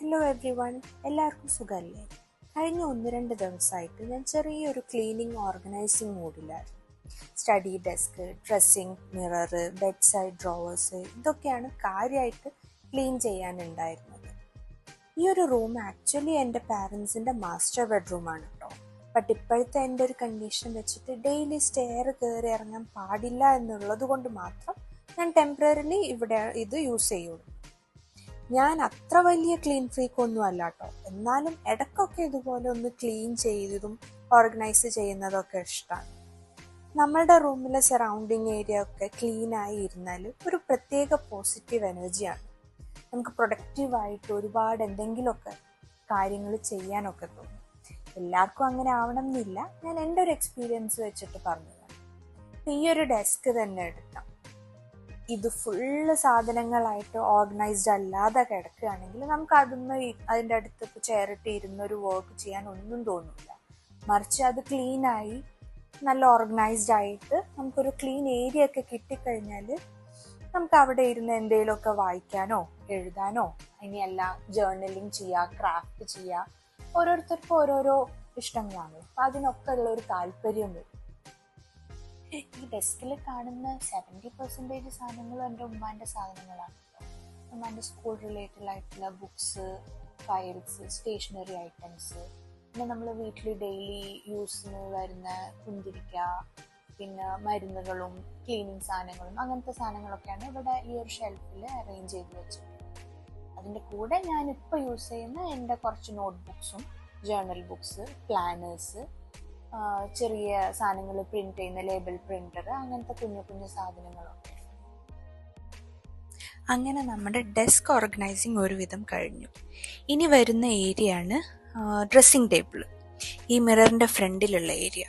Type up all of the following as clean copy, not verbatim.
Hello every one, എല്ലാവർക്കും സുഖമല്ലേ? കഴിഞ്ഞ 1-2 ദിവസമായിട്ട് ഞാൻ ചെറിയൊരു ക്ലീനിങ് ഓർഗനൈസിങ് മൂഡിലായിരുന്നു. Study desk, dressing mirror, bed side drawers, ഇതൊക്കെയാണ് കാര്യമായിട്ട് ക്ലീൻ ചെയ്യാനുണ്ടായിരുന്നത്. ഈ ഒരു റൂം ആക്ച്വലി എൻ്റെ പാരൻസിൻ്റെ മാസ്റ്റർ ബെഡ്റൂമാണ് കേട്ടോ. ബട്ട് ഇപ്പോഴത്തെ എൻ്റെ ഒരു കണ്ടീഷൻ വെച്ചിട്ട് ഡെയിലി സ്റ്റെയർ കയറി ഇറങ്ങാൻ പാടില്ല എന്നുള്ളത് കൊണ്ട് മാത്രം ഞാൻ ടെമ്പററിലി ഇവിടെ ഇത് യൂസ് ചെയ്യുള്ളൂ. ഞാൻ അത്ര വലിയ ക്ലീൻ ഫ്രീക്ക് ഒന്നും അല്ല കേട്ടോ. എന്നാലും ഇടയ്ക്കൊക്കെ ഇതുപോലെ ഒന്ന് ക്ലീൻ ചെയ്തതും ഓർഗനൈസ് ചെയ്യുന്നതൊക്കെ ഇഷ്ടമാണ്. നമ്മളുടെ റൂമിലെ സറൗണ്ടിങ് ഏരിയ ഒക്കെ ക്ലീനായി ഇരുന്നാൽ ഒരു പ്രത്യേക പോസിറ്റീവ് എനർജിയാണ്. നമുക്ക് പ്രൊഡക്റ്റീവായിട്ട് ഒരുപാട് എന്തെങ്കിലുമൊക്കെ കാര്യങ്ങൾ ചെയ്യാനൊക്കെ തോന്നും. എല്ലാവർക്കും അങ്ങനെ ആവണം എന്നില്ല, ഞാൻ എൻ്റെ ഒരു എക്സ്പീരിയൻസ് വെച്ചിട്ട് പറഞ്ഞതാണ്. ഈ ഒരു ഡെസ്ക് തന്നെ എടുക്കാം. ഇത് ഫുള്ള് സാധനങ്ങളായിട്ട് ഓർഗനൈസ്ഡ് അല്ലാതെ കിടക്കുകയാണെങ്കിൽ നമുക്ക് അതിൻ്റെ അടുത്ത് ഇപ്പോൾ ചെയറിട്ട് ഇരുന്നൊരു വർക്ക് ചെയ്യാൻ ഒന്നും തോന്നില്ല. മറിച്ച് അത് ക്ലീനായി നല്ല ഓർഗനൈസ്ഡ് ആയിട്ട് നമുക്കൊരു ക്ലീൻ ഏരിയ ഒക്കെ കിട്ടിക്കഴിഞ്ഞാൽ നമുക്ക് അവിടെ ഇരുന്ന് എന്തെങ്കിലുമൊക്കെ വായിക്കാനോ എഴുതാനോ ഇനിയല്ല ജേർണലിങ് ചെയ്യുക, ക്രാഫ്റ്റ് ചെയ്യുക, ഓരോരുത്തർക്കും ഓരോരോ ഇഷ്ടങ്ങളാണ്. അപ്പം അതിനൊക്കെ ഉള്ള ഒരു താല്പര്യം വരും. ഈ ഡെസ്കിൽ കാണുന്ന 70% സാധനങ്ങളും എൻ്റെ ഉമ്മാൻ്റെ സാധനങ്ങളാണ്. ഉമ്മാൻ്റെ സ്കൂൾ റിലേറ്റഡ് ആയിട്ടുള്ള ബുക്സ്, ഫയൽസ്, സ്റ്റേഷനറി ഐറ്റംസ്, പിന്നെ നമ്മൾ വീട്ടിൽ ഡെയിലി യൂസിന് വരുന്ന കുന്തിരിക്ക, പിന്നെ മരുന്നുകളും ക്ലീനിങ് സാധനങ്ങളും, അങ്ങനത്തെ സാധനങ്ങളൊക്കെയാണ് ഇവിടെ ഈ ഒരു ഷെൽഫിൽ അറേഞ്ച് ചെയ്ത് വെച്ചിട്ടുണ്ട്. അതിൻ്റെ കൂടെ ഞാനിപ്പോൾ യൂസ് ചെയ്യുന്ന എൻ്റെ കുറച്ച് നോട്ട്ബുക്സും, ജേർണൽ ബുക്സ്, പ്ലാനേഴ്സ്, ചെറിയ സാധനങ്ങൾ പ്രിന്റ് ചെയ്യുന്ന ലേബൽ പ്രിന്റർ, അങ്ങനത്തെ കുഞ്ഞു കുഞ്ഞു സാധനങ്ങളൊക്കെ. അങ്ങനെ നമ്മുടെ ഡെസ്ക് ഓർഗനൈസിങ് ഒരുവിധം കഴിഞ്ഞു. ഇനി വരുന്ന ഏരിയ ആണ് ഡ്രസ്സിങ് ടേബിൾ, ഈ മിററിൻ്റെ ഫ്രണ്ടിലുള്ള ഏരിയ.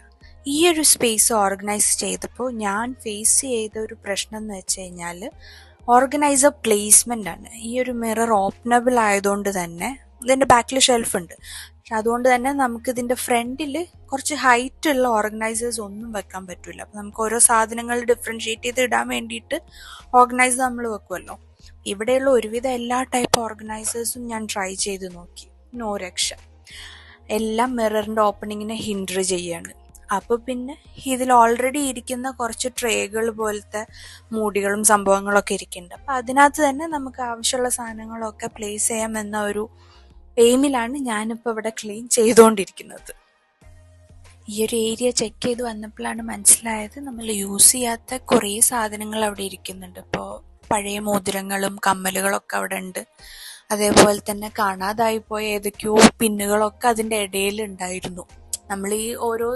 ഈ ഒരു സ്പേസ് ഓർഗനൈസ് ചെയ്തപ്പോൾ ഞാൻ ഫേസ് ചെയ്ത ഒരു പ്രശ്നം എന്ന് വെച്ച് കഴിഞ്ഞാൽ ഓർഗനൈസർ പ്ലേസ്മെൻ്റ് ആണ്. ഈ ഒരു മിറർ ഓപ്പണബിൾ ആയതുകൊണ്ട് തന്നെ ഇതിൻ്റെ ബാക്കിൽ ഷെൽഫ് ഉണ്ട്. പക്ഷെ അതുകൊണ്ട് തന്നെ നമുക്ക് ഇതിൻ്റെ ഫ്രണ്ടിൽ കുറച്ച് ഹൈറ്റ് ഉള്ള ഓർഗനൈസേഴ്സ് ഒന്നും വെക്കാൻ പറ്റില്ല. അപ്പം നമുക്ക് ഓരോ സാധനങ്ങൾ ഡിഫറൻഷ്യേറ്റ് ചെയ്ത് ഇടാൻ വേണ്ടിയിട്ട് ഓർഗനൈസർ നമ്മൾ വെക്കുമല്ലോ. ഇവിടെയുള്ള ഒരുവിധം എല്ലാ ടൈപ്പ് ഓർഗനൈസേഴ്സും ഞാൻ ട്രൈ ചെയ്ത് നോക്കി, നോ രക്ഷ. എല്ലാം മിററിൻ്റെ ഓപ്പണിങ്ങിനെ ഹിൻഡർ ചെയ്യാണ്. അപ്പോൾ പിന്നെ ഇതിൽ ഓൾറെഡി ഇരിക്കുന്ന കുറച്ച് ട്രേകൾ പോലത്തെ മൂടികളും സംഭവങ്ങളൊക്കെ ഇരിക്കുന്നുണ്ട്. അപ്പം അതിനകത്ത് തന്നെ നമുക്ക് ആവശ്യമുള്ള സാധനങ്ങളൊക്കെ പ്ലേസ് ചെയ്യാമെന്ന ഒരു എയിമിലാണ് ഞാനിപ്പോൾ ഇവിടെ ക്ലീൻ ചെയ്തുകൊണ്ടിരിക്കുന്നത്. ഈ ഒരു ഏരിയ ചെക്ക് ചെയ്ത് വന്നപ്പോഴാണ് മനസ്സിലായത് നമ്മൾ യൂസ് ചെയ്യാത്ത കുറേ സാധനങ്ങൾ അവിടെ ഇരിക്കുന്നുണ്ട്. ഇപ്പോൾ പഴയ മോതിരങ്ങളും കമ്മലുകളൊക്കെ അവിടെ ഉണ്ട്. അതേപോലെ തന്നെ കാണാതായി പോയ ഏതൊക്കെയോ പിന്നുകളൊക്കെ അതിൻ്റെ ഇടയിൽ ഉണ്ടായിരുന്നു. നമ്മൾ ഈ ഓരോ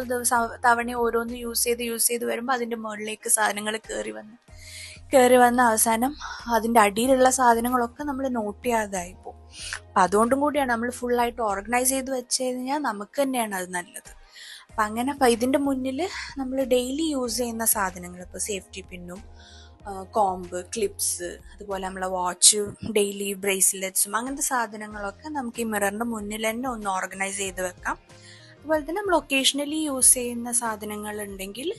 തവണ ഓരോന്ന് യൂസ് ചെയ്ത് വരുമ്പോൾ അതിൻ്റെ മുകളിലേക്ക് സാധനങ്ങൾ കയറി വന്ന അവസാനം അതിൻ്റെ അടിയിലുള്ള സാധനങ്ങളൊക്കെ നമ്മൾ നോട്ട് ചെയ്യാതായി പോകും. അപ്പം അതുകൊണ്ടും കൂടിയാണ് നമ്മൾ ഫുള്ളായിട്ട് ഓർഗനൈസ് ചെയ്ത് വെച്ച് കഴിഞ്ഞാൽ നമുക്ക് തന്നെയാണ് അത് നല്ലത്. അപ്പം അങ്ങനെ ഇതിൻ്റെ മുന്നിൽ നമ്മൾ ഡെയിലി യൂസ് ചെയ്യുന്ന സാധനങ്ങൾ, ഇപ്പോൾ സേഫ്റ്റി പിന്നും, കോംബ്, ക്ലിപ്സ്, അതുപോലെ നമ്മളെ വാച്ച്, ഡെയിലി ബ്രേസ്ലെറ്റ്സും, അങ്ങനത്തെ സാധനങ്ങളൊക്കെ നമുക്ക് ഈ മിററിൻ്റെ മുന്നിൽ തന്നെ ഒന്ന് ഓർഗനൈസ് ചെയ്ത് വെക്കാം. അതുപോലെ തന്നെ നമ്മൾ ഒക്കേഷണലി യൂസ് ചെയ്യുന്ന സാധനങ്ങൾ ഉണ്ടെങ്കിൽ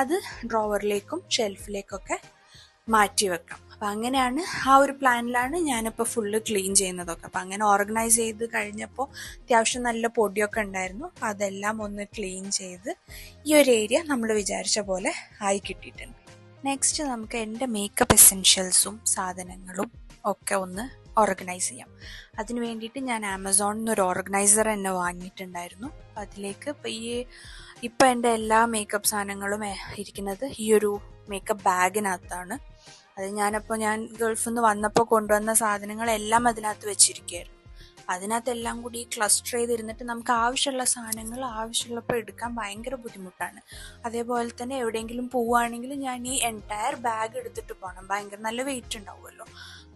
അത് ഡ്രോവറിലേക്കും ഷെൽഫിലേക്കൊക്കെ മാറ്റി വെക്കാം. അപ്പം അങ്ങനെയാണ്, ആ ഒരു പ്ലാനിലാണ് ഞാനിപ്പോൾ ഫുള്ള് ക്ലീൻ ചെയ്യുന്നതൊക്കെ. അപ്പം അങ്ങനെ ഓർഗനൈസ് ചെയ്ത് കഴിഞ്ഞപ്പോൾ അത്യാവശ്യം നല്ല പൊടിയൊക്കെ ഉണ്ടായിരുന്നു. അപ്പം അതെല്ലാം ഒന്ന് ക്ലീൻ ചെയ്ത് ഈ ഒരു ഏരിയ നമ്മൾ വിചാരിച്ച പോലെ ആയി കിട്ടിയിട്ടുണ്ട്. നെക്സ്റ്റ് നമുക്ക് എൻ്റെ മേക്കപ്പ് എസെൻഷ്യൽസും സാധനങ്ങളും ഒക്കെ ഒന്ന് ഓർഗനൈസ് ചെയ്യാം. അതിന് വേണ്ടിയിട്ട് ഞാൻ ആമസോണിൽ നിന്ന് ഒരു ഓർഗനൈസർ തന്നെ വാങ്ങിയിട്ടുണ്ടായിരുന്നു. അപ്പം അതിലേക്ക് ഇപ്പം എൻ്റെ എല്ലാ മേക്കപ്പ് സാധനങ്ങളും ഇരിക്കുന്നത് ഈ ഒരു മേക്കപ്പ് ബാഗിനകത്താണ്. അത് ഞാൻ ഗൾഫിൽ നിന്ന് വന്നപ്പോൾ കൊണ്ടുവന്ന സാധനങ്ങളെല്ലാം അതിനകത്ത് വെച്ചിരിക്കുകയായിരുന്നു. അതിനകത്തെല്ലാം കൂടി ക്ലസ്റ്റർ ചെയ്തിരുന്നിട്ട് നമുക്ക് ആവശ്യമുള്ള സാധനങ്ങൾ ആവശ്യമുള്ളപ്പോൾ എടുക്കാൻ ഭയങ്കര ബുദ്ധിമുട്ടാണ്. അതേപോലെ തന്നെ എവിടെയെങ്കിലും പോവുകയാണെങ്കിൽ ഞാൻ ഈ എൻറ്റയർ ബാഗ് എടുത്തിട്ട് പോകണം, ഭയങ്കര നല്ല വെയിറ്റ് ഉണ്ടാവുമല്ലോ.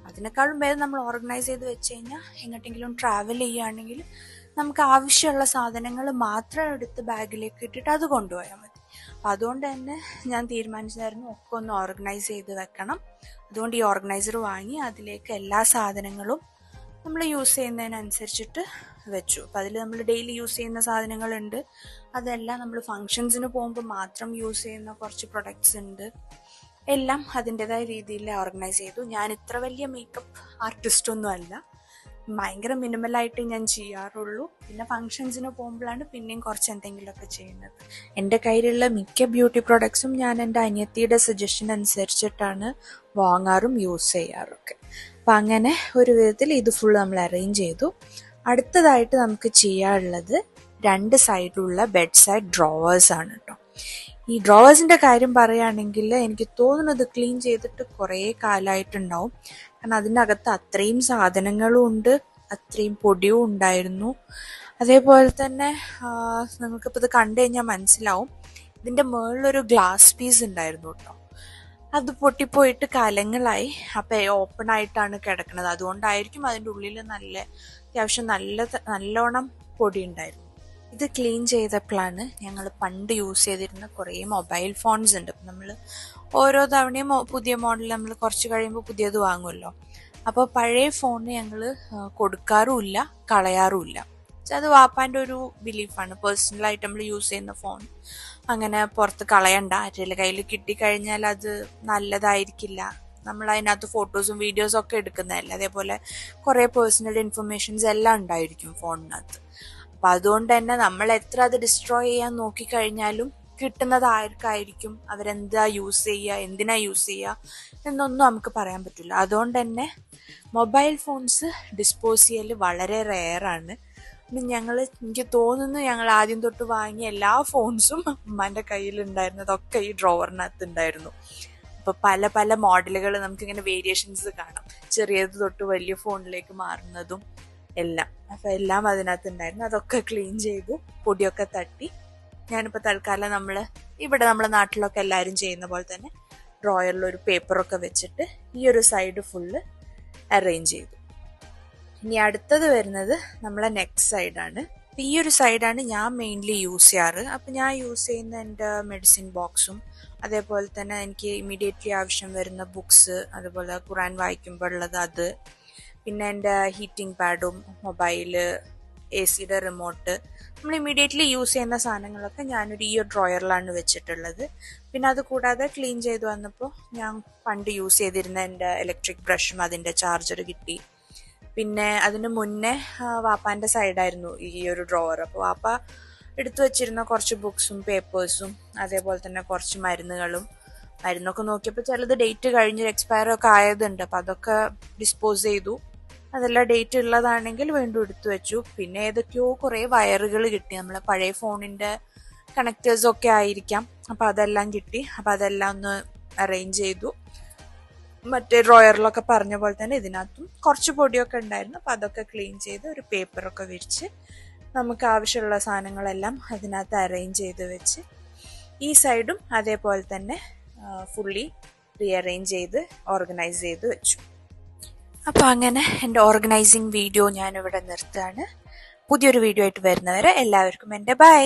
അതിനേക്കാളും ഭേദം നമ്മൾ ഓർഗനൈസ് ചെയ്ത് വെച്ച് കഴിഞ്ഞാൽ എങ്ങോട്ടെങ്കിലും ട്രാവൽ ചെയ്യുകയാണെങ്കിൽ നമുക്ക് ആവശ്യമുള്ള സാധനങ്ങൾ മാത്രം എടുത്ത് ബാഗിലേക്ക് ഇട്ടിട്ട് അത് കൊണ്ടുപോയാൽ മതി. അപ്പം അതുകൊണ്ട് തന്നെ ഞാൻ തീരുമാനിച്ചായിരുന്നു ഒക്കെ ഒന്ന് ഓർഗനൈസ് ചെയ്ത് വെക്കണം. അതുകൊണ്ട് ഈ ഓർഗനൈസർ വാങ്ങി അതിലേക്ക് എല്ലാ സാധനങ്ങളും നമ്മൾ യൂസ് ചെയ്യുന്നതിനനുസരിച്ചിട്ട് വെച്ചു. അപ്പം അതിൽ നമ്മൾ ഡെയിലി യൂസ് ചെയ്യുന്ന സാധനങ്ങളുണ്ട്, അതെല്ലാം നമ്മൾ ഫങ്ഷൻസിന് പോകുമ്പോൾ മാത്രം യൂസ് ചെയ്യുന്ന കുറച്ച് പ്രൊഡക്ട്സ് ഉണ്ട്. എല്ലാം അതിൻ്റെതായ രീതിയിൽ ഓർഗനൈസ് ചെയ്തു. ഞാൻ ഇത്ര വലിയ മേക്കപ്പ് ആർട്ടിസ്റ്റൊന്നും അല്ല, ഭയങ്കര മിനിമലായിട്ട് ഞാൻ ചെയ്യാറുള്ളൂ. പിന്നെ ഫങ്ഷൻസിന് പോകുമ്പോഴാണ് പിന്നെയും കുറച്ച് എന്തെങ്കിലുമൊക്കെ ചെയ്യുന്നത്. എൻ്റെ കയ്യിലുള്ള മിക്ക ബ്യൂട്ടി പ്രോഡക്ട്സും ഞാൻ എൻ്റെ അനിയത്തിയുടെ സജഷൻ അനുസരിച്ചിട്ടാണ് വാങ്ങാറും യൂസ് ചെയ്യാറൊക്കെ. അപ്പം അങ്ങനെ ഒരു വിധത്തിൽ ഇത് ഫുൾ നമ്മൾ അറേഞ്ച് ചെയ്തു. അടുത്തതായിട്ട് നമുക്ക് ചെയ്യാനുള്ളത് 2 സൈഡിലുള്ള ബെഡ് സൈഡ് ഡ്രോവേഴ്സ് ആണ് കേട്ടോ. ഈ ഡ്രോവേഴ്സിൻ്റെ കാര്യം പറയുകയാണെങ്കിൽ എനിക്ക് തോന്നുന്നത് ക്ലീൻ ചെയ്തിട്ട് കുറേ കാലമായിട്ടുണ്ടാവും. കാരണം അതിനകത്ത് അത്രയും സാധനങ്ങളും ഉണ്ട്, അത്രയും പൊടിയും ഉണ്ടായിരുന്നു. അതേപോലെ തന്നെ നിങ്ങൾക്കിപ്പോൾ ഇത് കണ്ടു കഴിഞ്ഞാൽ മനസ്സിലാവും, ഇതിൻ്റെ മുകളിലൊരു ഗ്ലാസ് പീസ് ഉണ്ടായിരുന്നു കേട്ടോ. അത് പൊട്ടിപ്പോയിട്ട് കാലങ്ങളായി. അപ്പം ഓപ്പൺ ആയിട്ടാണ് കിടക്കുന്നത്. അതുകൊണ്ടായിരിക്കും അതിൻ്റെ ഉള്ളിൽ അത്യാവശ്യം നല്ലോണം പൊടി ഉണ്ടായിരുന്നു. ഇത് ക്ലീൻ ചെയ്തപ്പോഴാണ് ഞങ്ങൾ പണ്ട് യൂസ് ചെയ്തിരുന്ന കുറേ മൊബൈൽ ഫോൺസ് ഉണ്ട്. നമ്മൾ ഓരോ തവണയും പുതിയ മോഡൽ നമ്മൾ കുറച്ച് കഴിയുമ്പോൾ പുതിയത് വാങ്ങുമല്ലോ. അപ്പോൾ പഴയ ഫോണ് ഞങ്ങൾ കൊടുക്കാറുമില്ല, കളയാറുമില്ല. അത് വാപ്പാൻ്റെ ഒരു ബിലീഫാണ്. പേഴ്സണലായിട്ട് നമ്മൾ യൂസ് ചെയ്യുന്ന ഫോൺ അങ്ങനെ പുറത്ത് കളയണ്ട, ആരുടെ കയ്യിൽ കിട്ടിക്കഴിഞ്ഞാൽ അത് നല്ലതായിരിക്കില്ല. നമ്മൾ അതിനകത്ത് ഫോട്ടോസും വീഡിയോസും ഒക്കെ എടുക്കുന്നതല്ലേ. അതേപോലെ കുറേ പേഴ്സണൽ ഇൻഫർമേഷൻസ് എല്ലാം ഉണ്ടായിരിക്കും ഫോണിനകത്ത്. അപ്പം അതുകൊണ്ട് തന്നെ നമ്മൾ എത്ര അത് ഡിസ്ട്രോയ് ചെയ്യാൻ നോക്കിക്കഴിഞ്ഞാലും കിട്ടുന്നത് ആർക്കായിരിക്കും, അവരെന്താ യൂസ് ചെയ്യുക, എന്തിനാ യൂസ് ചെയ്യുക എന്നൊന്നും നമുക്ക് പറയാൻ പറ്റില്ല. അതുകൊണ്ട് തന്നെ മൊബൈൽ ഫോൺസ് ഡിസ്പോസ് ചെയ്യൽ വളരെ റെയറാണ്. എനിക്ക് തോന്നുന്നു ഞങ്ങൾ ആദ്യം തൊട്ട് വാങ്ങിയ എല്ലാ ഫോൺസും ഉമ്മാൻ്റെ കയ്യിലുണ്ടായിരുന്നതൊക്കെ ഈ ഡ്രോവറിനകത്ത് ഉണ്ടായിരുന്നു. അപ്പോൾ പല പല മോഡലുകൾ നമുക്കിങ്ങനെ വേരിയേഷൻസ് കാണാം, ചെറിയത് തൊട്ട് വലിയ ഫോണിലേക്ക് മാറുന്നതും എല്ലാം. അപ്പം എല്ലാം അതിനകത്ത് ഉണ്ടായിരുന്നു. അതൊക്കെ ക്ലീൻ ചെയ്തു, പൊടിയൊക്കെ തട്ടി. ഞാനിപ്പോൾ തൽക്കാലം നമ്മുടെ നാട്ടിലൊക്കെ എല്ലാവരും ചെയ്യുന്ന പോലെ തന്നെ ഡ്രോയറിലൊരു പേപ്പറൊക്കെ വെച്ചിട്ട് ഈ ഒരു സൈഡ് ഫുള്ള് അറേഞ്ച് ചെയ്തു. ഇനി അടുത്തത് വരുന്നത് നമ്മളെ നെക്സ്റ്റ് സൈഡാണ്. അപ്പം ഈ ഒരു സൈഡാണ് ഞാൻ മെയിൻലി യൂസ് ചെയ്യാറ്. അപ്പം ഞാൻ യൂസ് ചെയ്യുന്ന എൻ്റെ മെഡിസിൻ ബോക്സും അതേപോലെ തന്നെ എനിക്ക് ഇമ്മീഡിയറ്റ്ലി ആവശ്യം വരുന്ന ബുക്സ്, അതുപോലെ ഖുറാൻ വായിക്കുമ്പോൾ ഉള്ളത് അത്, പിന്നെ എൻ്റെ ഹീറ്റിംഗ് പാഡും മൊബൈല്, AC-യുടെ റിമോട്ട്, നമ്മൾ ഇമ്മീഡിയറ്റ്ലി യൂസ് ചെയ്യുന്ന സാധനങ്ങളൊക്കെ ഞാനൊരു ഈ ഒരു ഡ്രോയറിലാണ് വെച്ചിട്ടുള്ളത്. പിന്നെ അത് കൂടാതെ ക്ലീൻ ചെയ്ത് വന്നപ്പോൾ ഞാൻ പണ്ട് യൂസ് ചെയ്തിരുന്ന എൻ്റെ ഇലക്ട്രിക് ബ്രഷും അതിൻ്റെ ചാർജർ കിട്ടി. പിന്നെ അതിന് മുന്നേ വാപ്പാൻ്റെ സൈഡായിരുന്നു ഈ ഒരു ഡ്രോവർ. അപ്പോൾ വാപ്പ എടുത്തു വെച്ചിരുന്ന കുറച്ച് ബുക്സും പേപ്പേഴ്സും അതേപോലെ തന്നെ കുറച്ച് മരുന്നൊക്കെ നോക്കിയപ്പോൾ ചിലത് ഡേറ്റ് കഴിഞ്ഞ് എക്സ്പയർ ഒക്കെ ആയതുണ്ട്. അപ്പം അതൊക്കെ ഡിസ്പോസ് ചെയ്തു. അതെല്ലാം ഡേറ്റ് ഉള്ളതാണെങ്കിൽ വീണ്ടും എടുത്തു വെച്ചു. പിന്നെ ഏതൊക്കെയോ കുറേ വയറുകൾ കിട്ടി, നമ്മളെ പഴയ ഫോണിൻ്റെ കണക്റ്റേഴ്സൊക്കെ ആയിരിക്കാം. അപ്പം അതെല്ലാം കിട്ടി. അപ്പം അതെല്ലാം ഒന്ന് അറേഞ്ച് ചെയ്തു. മറ്റേ ഡ്രോയറിലൊക്കെ പറഞ്ഞ പോലെ തന്നെ ഇതിനകത്തും കുറച്ച് പൊടിയൊക്കെ ഉണ്ടായിരുന്നു. അപ്പം അതൊക്കെ ക്ലീൻ ചെയ്ത് ഒരു പേപ്പറൊക്കെ വിരിച്ച് നമുക്ക് ആവശ്യമുള്ള സാധനങ്ങളെല്ലാം അതിനകത്ത് അറേഞ്ച് ചെയ്ത് വെച്ച് ഈ സൈഡും അതേപോലെ തന്നെ ഫുള്ളി റീഅറേഞ്ച് ചെയ്ത് ഓർഗനൈസ് ചെയ്ത് വെച്ചു. അപ്പോൾ അങ്ങനെ എൻ്റെ ഓർഗനൈസിങ് വീഡിയോ ഞാനിവിടെ നിർത്തുകയാണ്. പുതിയൊരു വീഡിയോ ആയിട്ട് വരുന്നവരെ എല്ലാവർക്കും എൻ്റെ ബൈ.